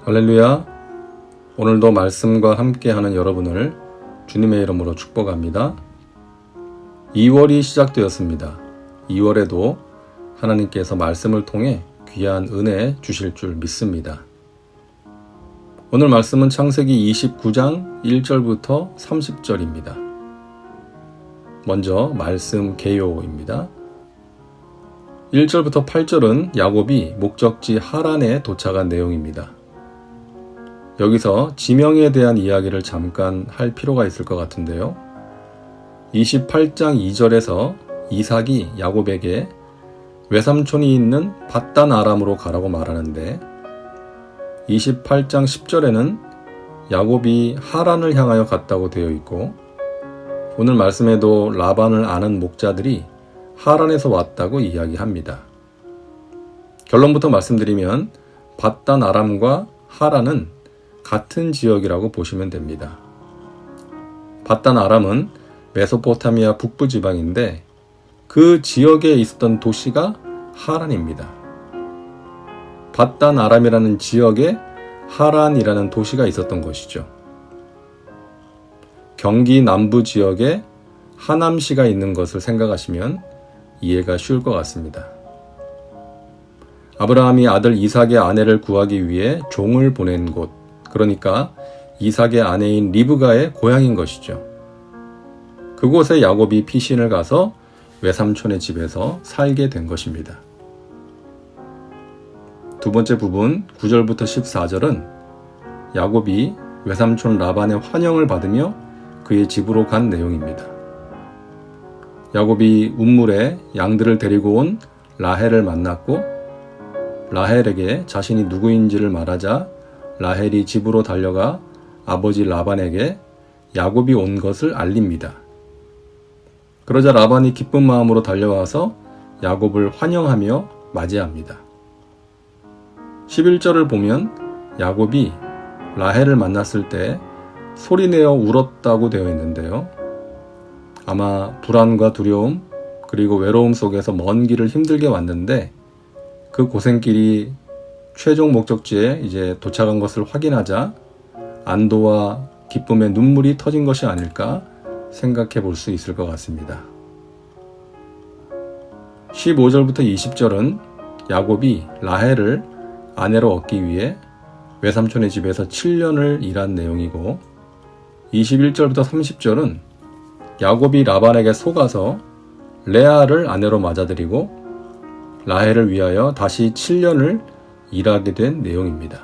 할렐루야. 오늘도 말씀과 함께하는 여러분을 주님의 이름으로 축복합니다. 2월이 시작되었습니다. 2월에도 하나님께서 말씀을 통해 귀한 은혜 주실 줄 믿습니다. 오늘 말씀은 창세기 29장 1절부터 30절입니다. 먼저 말씀 개요입니다. 1절부터 8절은 야곱이 목적지 하란에 도착한 내용입니다. 여기서 지명에 대한 이야기를 잠깐 할 필요가 있을 것 같은데요. 28장 2절에서 이삭이 야곱에게 외삼촌이 있는 밧단 아람으로 가라고 말하는데 28장 10절에는 야곱이 하란을 향하여 갔다고 되어 있고 오늘 말씀에도 라반을 아는 목자들이 하란에서 왔다고 이야기합니다. 결론부터 말씀드리면 밧단 아람과 하란은 같은 지역이라고 보시면 됩니다. 밧단 아람은 메소포타미아 북부 지방인데 그 지역에 있었던 도시가 하란입니다. 밧단 아람이라는 지역에 하란이라는 도시가 있었던 것이죠. 경기 남부 지역에 하남시가 있는 것을 생각하시면 이해가 쉬울 것 같습니다. 아브라함이 아들 이삭의 아내를 구하기 위해 종을 보낸 곳, 그러니까 이삭의 아내인 리브가의 고향인 것이죠. 그곳에 야곱이 피신을 가서 외삼촌의 집에서 살게 된 것입니다. 두 번째 부분 9절부터 14절은 야곱이 외삼촌 라반의 환영을 받으며 그의 집으로 간 내용입니다. 야곱이 운물에 양들을 데리고 온 라헬을 만났고 라헬에게 자신이 누구인지를 말하자 라헬이 집으로 달려가 아버지 라반에게 야곱이 온 것을 알립니다. 그러자 라반이 기쁜 마음으로 달려와서 야곱을 환영하며 맞이합니다. 11절을 보면 야곱이 라헬을 만났을 때 소리내어 울었다고 되어 있는데요. 아마 불안과 두려움 그리고 외로움 속에서 먼 길을 힘들게 왔는데 그 고생길이 최종 목적지에 이제 도착한 것을 확인하자 안도와 기쁨의 눈물이 터진 것이 아닐까 생각해 볼 수 있을 것 같습니다. 15절부터 20절은 야곱이 라헬을 아내로 얻기 위해 외삼촌의 집에서 7년을 일한 내용이고 21절부터 30절은 야곱이 라반에게 속아서 레아를 아내로 맞아들이고 라헬을 위하여 다시 7년을 일하게 된 내용입니다.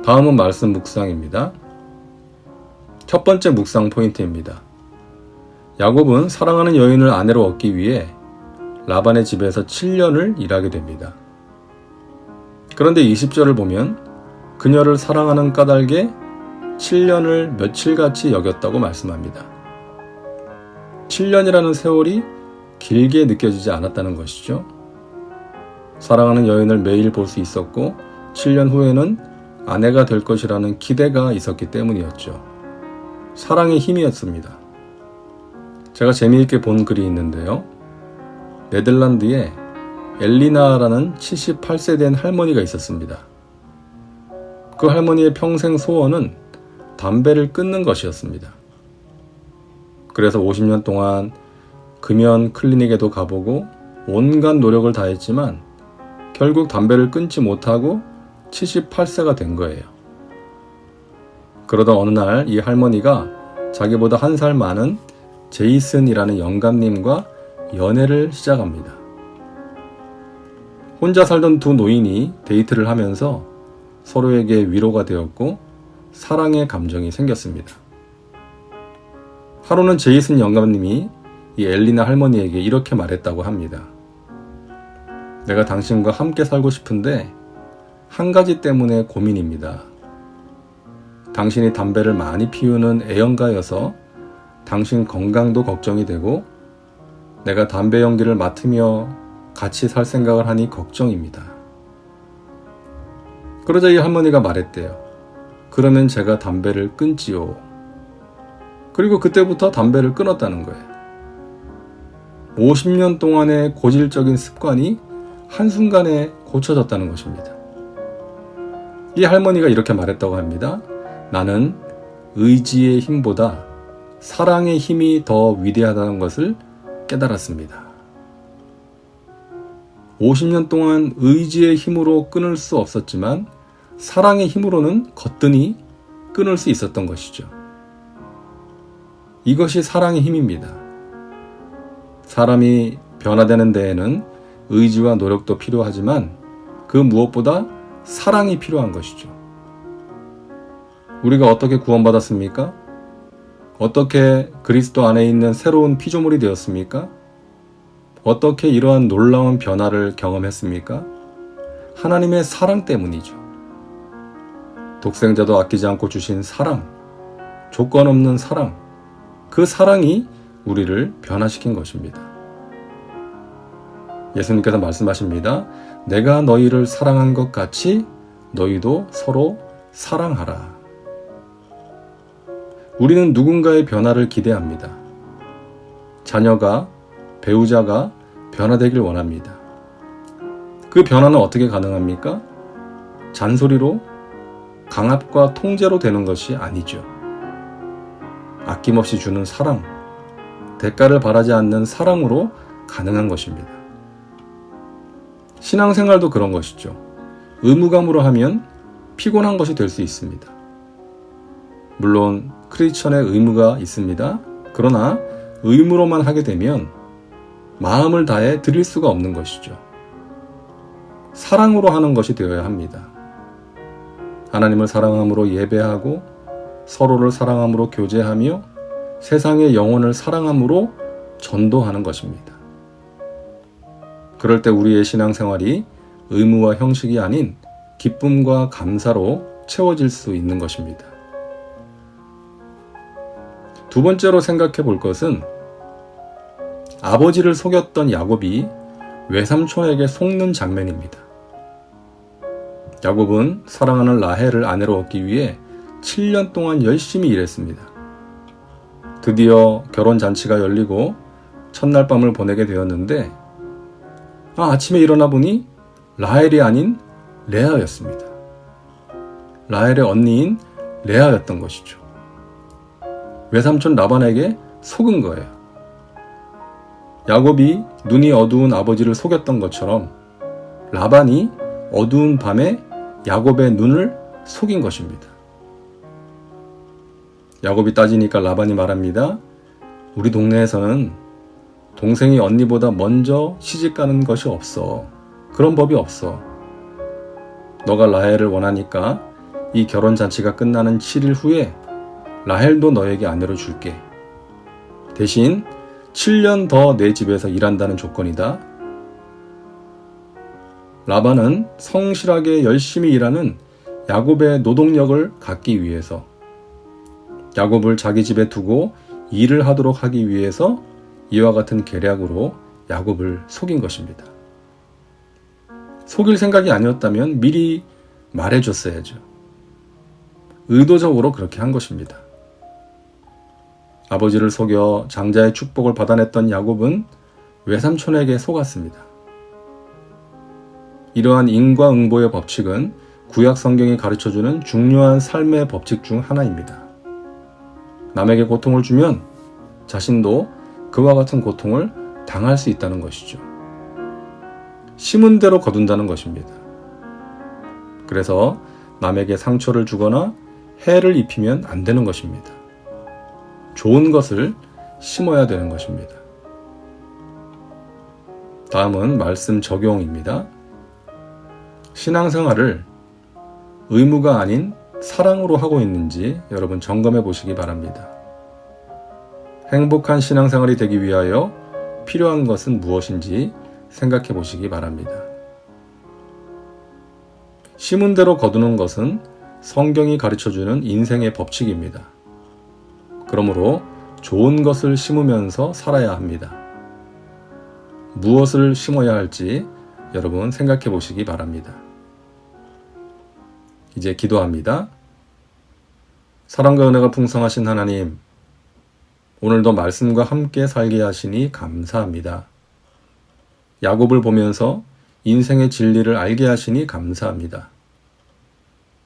다음은 말씀 묵상입니다. 첫 번째 묵상 포인트입니다. 야곱은 사랑하는 여인을 아내로 얻기 위해 라반의 집에서 7년을 일하게 됩니다. 그런데 20절을 보면 그녀를 사랑하는 까닭에 7년을 며칠같이 여겼다고 말씀합니다. 7년이라는 세월이 길게 느껴지지 않았다는 것이죠. 사랑하는 여인을 매일 볼 수 있었고 7년 후에는 아내가 될 것이라는 기대가 있었기 때문이었죠. 사랑의 힘이었습니다. 제가 재미있게 본 글이 있는데요. 네덜란드에 엘리나라는 78세 된 할머니가 있었습니다. 그 할머니의 평생 소원은 담배를 끊는 것이었습니다. 그래서 50년 동안 금연 클리닉에도 가보고 온갖 노력을 다했지만 결국 담배를 끊지 못하고 78세가 된 거예요. 그러다 어느 날 이 할머니가 자기보다 한 살 많은 제이슨이라는 영감님과 연애를 시작합니다. 혼자 살던 두 노인이 데이트를 하면서 서로에게 위로가 되었고 사랑의 감정이 생겼습니다. 하루는 제이슨 영감님이 이 엘리나 할머니에게 이렇게 말했다고 합니다. 내가 당신과 함께 살고 싶은데 한 가지 때문에 고민입니다. 당신이 담배를 많이 피우는 애연가여서 당신 건강도 걱정이 되고 내가 담배 연기를 맡으며 같이 살 생각을 하니 걱정입니다. 그러자 이 할머니가 말했대요. 그러면 제가 담배를 끊지요. 그리고 그때부터 담배를 끊었다는 거예요. 50년 동안의 고질적인 습관이 한순간에 고쳐졌다는 것입니다. 이 할머니가 이렇게 말했다고 합니다. 나는 의지의 힘보다 사랑의 힘이 더 위대하다는 것을 깨달았습니다. 50년 동안 의지의 힘으로 끊을 수 없었지만 사랑의 힘으로는 거뜬히 끊을 수 있었던 것이죠. 이것이 사랑의 힘입니다. 사람이 변화되는 데에는 의지와 노력도 필요하지만 그 무엇보다 사랑이 필요한 것이죠. 우리가 어떻게 구원받았습니까? 어떻게 그리스도 안에 있는 새로운 피조물이 되었습니까? 어떻게 이러한 놀라운 변화를 경험했습니까? 하나님의 사랑 때문이죠. 독생자도 아끼지 않고 주신 사랑, 조건 없는 사랑, 그 사랑이 우리를 변화시킨 것입니다. 예수님께서 말씀하십니다. 내가 너희를 사랑한 것 같이 너희도 서로 사랑하라. 우리는 누군가의 변화를 기대합니다. 자녀가, 배우자가 변화되길 원합니다. 그 변화는 어떻게 가능합니까? 잔소리로, 강압과 통제로 되는 것이 아니죠. 아낌없이 주는 사랑, 대가를 바라지 않는 사랑으로 가능한 것입니다. 신앙생활도 그런 것이죠. 의무감으로 하면 피곤한 것이 될 수 있습니다. 물론 크리스천의 의무가 있습니다. 그러나 의무로만 하게 되면 마음을 다해 드릴 수가 없는 것이죠. 사랑으로 하는 것이 되어야 합니다. 하나님을 사랑함으로 예배하고 서로를 사랑함으로 교제하며 세상의 영혼을 사랑함으로 전도하는 것입니다. 그럴 때 우리의 신앙생활이 의무와 형식이 아닌 기쁨과 감사로 채워질 수 있는 것입니다. 두 번째로 생각해 볼 것은 아버지를 속였던 야곱이 외삼촌에게 속는 장면입니다. 야곱은 사랑하는 라헬을 아내로 얻기 위해 7년 동안 열심히 일했습니다. 드디어 결혼잔치가 열리고 첫날 밤을 보내게 되었는데 아침에 일어나 보니 라헬이 아닌 레아였습니다. 라헬의 언니인 레아였던 것이죠. 외삼촌 라반에게 속은 거예요. 야곱이 눈이 어두운 아버지를 속였던 것처럼 라반이 어두운 밤에 야곱의 눈을 속인 것입니다. 야곱이 따지니까 라반이 말합니다. 우리 동네에서는 동생이 언니보다 먼저 시집가는 것이 없어. 그런 법이 없어. 너가 라헬을 원하니까 이 결혼잔치가 끝나는 7일 후에 라헬도 너에게 아내로 줄게. 대신 7년 더 내 집에서 일한다는 조건이다. 라반은 성실하게 열심히 일하는 야곱의 노동력을 갖기 위해서 야곱을 자기 집에 두고 일을 하도록 하기 위해서 이와 같은 계략으로 야곱을 속인 것입니다. 속일 생각이 아니었다면 미리 말해줬어야죠. 의도적으로 그렇게 한 것입니다. 아버지를 속여 장자의 축복을 받아냈던 야곱은 외삼촌에게 속았습니다. 이러한 인과응보의 법칙은 구약 성경이 가르쳐주는 중요한 삶의 법칙 중 하나입니다. 남에게 고통을 주면 자신도 그와 같은 고통을 당할 수 있다는 것이죠. 심은 대로 거둔다는 것입니다. 그래서 남에게 상처를 주거나 해를 입히면 안 되는 것입니다. 좋은 것을 심어야 되는 것입니다. 다음은 말씀 적용입니다. 신앙생활을 의무가 아닌 사랑으로 하고 있는지 여러분 점검해 보시기 바랍니다. 행복한 신앙생활이 되기 위하여 필요한 것은 무엇인지 생각해 보시기 바랍니다. 심은 대로 거두는 것은 성경이 가르쳐주는 인생의 법칙입니다. 그러므로 좋은 것을 심으면서 살아야 합니다. 무엇을 심어야 할지 여러분 생각해 보시기 바랍니다. 이제 기도합니다. 사랑과 은혜가 풍성하신 하나님, 오늘도 말씀과 함께 살게 하시니 감사합니다. 야곱을 보면서 인생의 진리를 알게 하시니 감사합니다.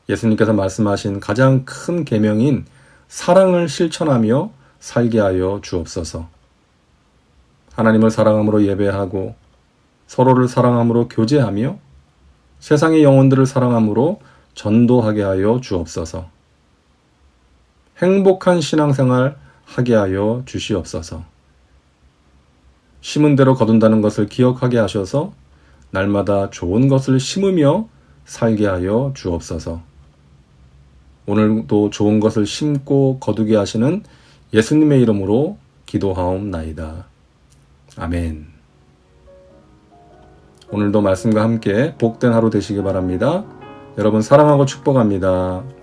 예수님께서 말씀하신 가장 큰 계명인 사랑을 실천하며 살게 하여 주옵소서. 하나님을 사랑함으로 예배하고 서로를 사랑함으로 교제하며 세상의 영혼들을 사랑함으로 전도하게 하여 주옵소서. 행복한 신앙생활 하게 하여 주시옵소서. 심은 대로 거둔다는 것을 기억하게 하셔서 날마다 좋은 것을 심으며 살게 하여 주옵소서. 오늘도 좋은 것을 심고 거두게 하시는 예수님의 이름으로 기도하옵나이다. 아멘. 오늘도 말씀과 함께 복된 하루 되시기 바랍니다. 여러분 사랑하고 축복합니다.